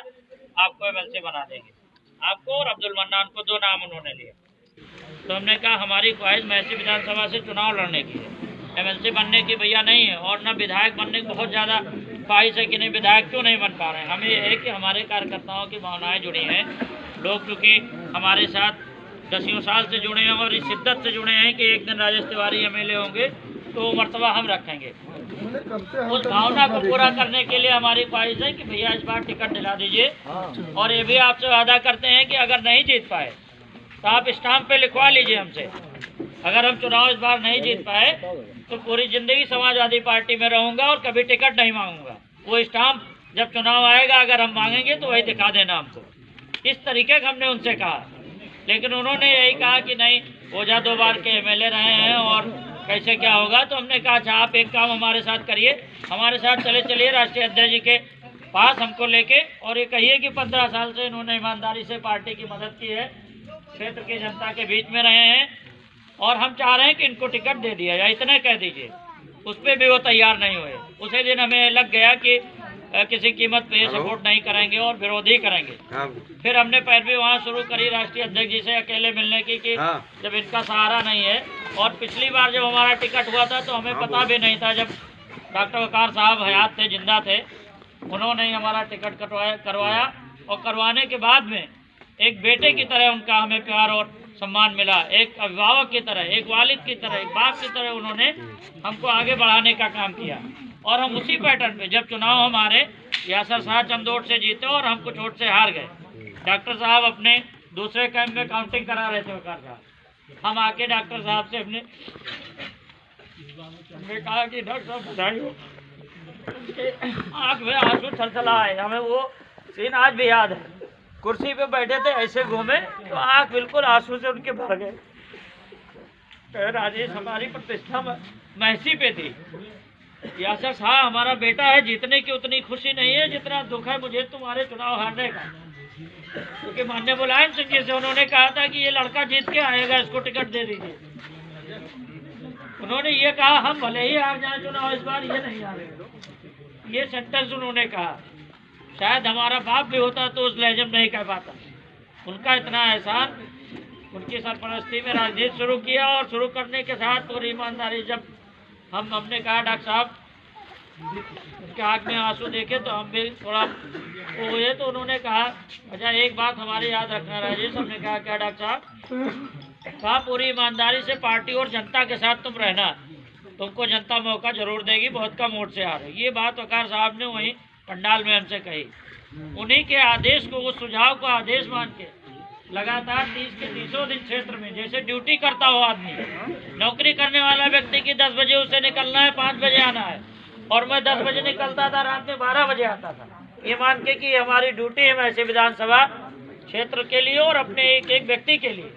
बाद आपको एमएलसी बना देंगे, आपको और अब्दुल मन्नान को, 2 नाम उन्होंने लिए। तो हमने कहा हमारी ख्वाहिश महसी विधानसभा से चुनाव लड़ने की है, एमएलसी बनने की भैया नहीं है, और न विधायक बनने की बहुत ज़्यादा ख्वाहिश है कि नहीं विधायक क्यों नहीं बन पा रहे हैं। हमें ये है कि हमारे कार्यकर्ताओं की भावनाएं जुड़ी हैं, लोग चूँकि हमारे साथ 10 साल से जुड़े हैं और इस शिद्दत से जुड़े हैं कि एक दिन राजेश तिवारी एमएलए होंगे तो वो मर्तबा हम रखेंगे। उस भावना को पूरा करने के लिए हमारी ख्वाहिश है कि भैया इस बार टिकट दिला दीजिए, और ये भी आपसे वादा करते हैं कि अगर नहीं जीत पाए तो आप स्टाम्प पे लिखवा लीजिए हमसे, अगर हम चुनाव इस बार नहीं जीत पाए तो पूरी ज़िंदगी समाजवादी पार्टी में रहूँगा और कभी टिकट नहीं मांगूंगा। वो स्टाम्प जब चुनाव आएगा अगर हम मांगेंगे तो वही दिखा देना हमको। इस तरीके का हमने उनसे कहा, लेकिन उन्होंने यही कहा कि नहीं ओझा 2 बार के एमएलए रहे हैं और कैसे क्या होगा। तो हमने कहा अच्छा आप एक काम हमारे साथ करिए, हमारे साथ चलिए राष्ट्रीय अध्यक्ष जी के पास हमको लेके, और ये कहिए कि 15 साल से इन्होंने ईमानदारी से पार्टी की मदद की है, क्षेत्र की जनता के बीच में रहे हैं और हम चाह रहे हैं कि इनको टिकट दे दिया जाए, इतना कह दीजिए। उस पर भी वो तैयार नहीं हुए। उसी दिन हमें लग गया कि किसी कीमत पे सपोर्ट नहीं करेंगे और विरोध ही करेंगे। फिर हमने पैरवी वहाँ शुरू करी राष्ट्रीय अध्यक्ष जी से अकेले मिलने की कि जब इनका सहारा नहीं है। और पिछली बार जब हमारा टिकट हुआ था तो हमें पता भी नहीं था, जब डॉक्टर वकार साहब हयात थे, जिंदा थे, उन्होंने ही हमारा टिकट करवाया और करवाने के बाद में एक बेटे की तरह उनका हमें प्यार और सम्मान मिला, एक अभिभावक की तरह, एक वालिद की तरह, एक बाप की तरह उन्होंने हमको आगे बढ़ाने का काम किया। और हम उसी पैटर्न पे जब चुनाव हमारे यासर शाह चंद वोट से जीते और हम कुछ वोट से हार गए, डॉक्टर साहब अपने दूसरे कैंप में काउंटिंग करा रहे थे वकार साहब, हम आके डॉक्टर साहब से हमने कहा कि डॉक्टर साहब बधाई हो, आँख में आंसू छलछला आए। हमें वो सीन आज भी याद है, कुर्सी पे बैठे थे ऐसे घूमे तो आँख बिल्कुल आंसू से उनके भर गए। राजेश हमारी प्रतिष्ठा महसी पे थी, यासर शाह हमारा बेटा है, जीतने की उतनी खुशी नहीं है जितना दुख है मुझे तुम्हारे चुनाव हारने का। क्योंकि माननीय मुलायम सिंह जी से उन्होंने कहा था कि ये लड़का जीत के आएगा, इसको टिकट दे दीजिए। उन्होंने ये कहा हम भले ही हार जाए चुनाव इस बार, ये नहीं हारेंगे, ये सेंटेंस उन्होंने कहा। शायद हमारा बाप भी होता तो उस लहजे में नहीं कह पाता। उनका इतना एहसान, उनकी सरपरस्ती में राजनीति शुरू किया और शुरू करने के साथ पूरी ईमानदारी, जब हमने कहा डॉक्टर साहब, उनके आँख में आंसू देखे तो हम भी थोड़ा वो हुए। तो उन्होंने कहा अच्छा एक बात हमारी याद रखना राजेश। हमने कहा क्या डॉक्टर साहब? कहा पूरी ईमानदारी से पार्टी और जनता के साथ तुम रहना, तुमको जनता मौका जरूर देगी, बहुत कम वोट से हारे। ये बात वकार साहब ने वहीं पंडाल में हमसे कही। उन्हीं के आदेश को, उस सुझाव को आदेश मान के लगातार 30 के 30 दिन क्षेत्र में जैसे ड्यूटी करता हो आदमी, नौकरी करने वाला व्यक्ति की 10 बजे उसे निकलना है, 5 बजे आना है, और मैं 10 बजे निकलता था, रात में 12 बजे आता था, ये मान के कि हमारी ड्यूटी है ऐसे विधानसभा क्षेत्र के लिए और अपने एक एक व्यक्ति के लिए।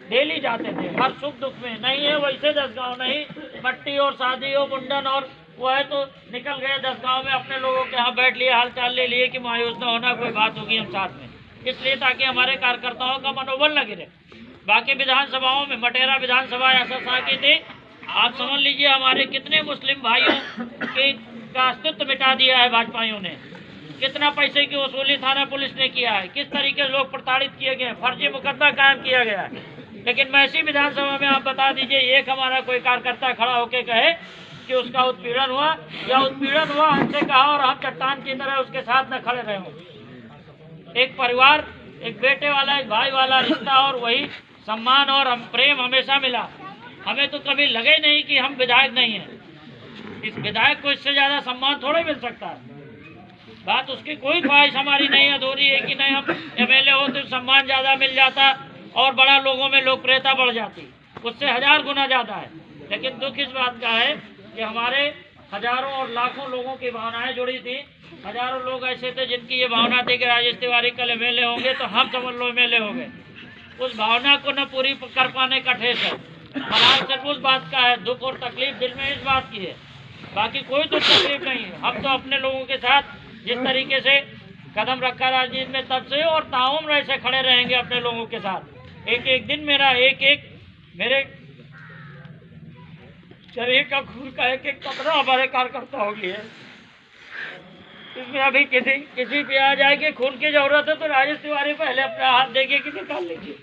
डेली जाते थे, हर सुख दुख में। नहीं है वैसे 10 गाँव नहीं, मट्टी और शादी हो, मुंडन और वो है तो निकल गए 10 गाँव में, अपने लोगों के यहाँ बैठ लिए, हाल चाल ले लिए कि मायूस न होना, कोई बात होगी हम साथ में, इसलिए ताकि हमारे कार्यकर्ताओं का मनोबल न गिरे। बाकी विधानसभाओं में मटेरा विधानसभा यासर शाह की थी, आप समझ लीजिए हमारे कितने मुस्लिम भाइयों का अस्तित्व मिटा दिया है भाजपाइयों ने, कितना पैसे की वसूली थाना पुलिस ने किया है, किस तरीके से लोग प्रताड़ित किए गए, फर्जी मुकदमा कायम किया गया है। लेकिन मैसी विधानसभा में आप बता दीजिए एक हमारा कोई कार्यकर्ता खड़ा होकर कहे कि उसका उत्पीड़न हुआ या उत्पीड़न हुआ हमसे कहा और हम चट्टान की तरह उसके साथ न खड़े रहे हों। एक परिवार, एक बेटे वाला, एक भाई वाला रिश्ता और वही सम्मान और हम प्रेम हमेशा मिला। हमें तो कभी लगे नहीं कि हम विधायक नहीं हैं। इस विधायक को इससे ज़्यादा सम्मान थोड़ा मिल सकता है। बात उसकी कोई ख्वाहिश हमारी नहीं अधूरी है कि नहीं हम एमएलए हो तो सम्मान ज़्यादा मिल जाता और बड़ा लोगों में लोकप्रियता बढ़ जाती, उससे 1000 गुना ज़्यादा है। लेकिन दुख इस बात का है कि हमारे हजारों और लाखों लोगों की भावनाएं जुड़ी थी। हजारों लोग ऐसे थे जिनकी ये भावना थी कि राजेश तिवारी कल एमएलए होंगे तो हम समझ लो एमएलए हो गए। उस भावना को न पूरी कर पाने का ठेस है। मलाल सिर्फ उस बात का है, दुख और तकलीफ दिल में इस बात की है, बाकी कोई दुख तकलीफ नहीं है। हम तो अपने लोगों के साथ जिस तरीके से कदम रखा राजनीति में तब से और ताउम्र ऐसे खड़े रहेंगे अपने लोगों के साथ। एक एक दिन मेरा मेरे शरीर का खून का एक एक कतरा हमारे कार्यकर्ताओं की है। इसमें अभी किसी पे आ जाएगी खून की जरूरत है तो राजेश तिवारी पहले अपना हाथ देंगे कि निकाल लेंगे।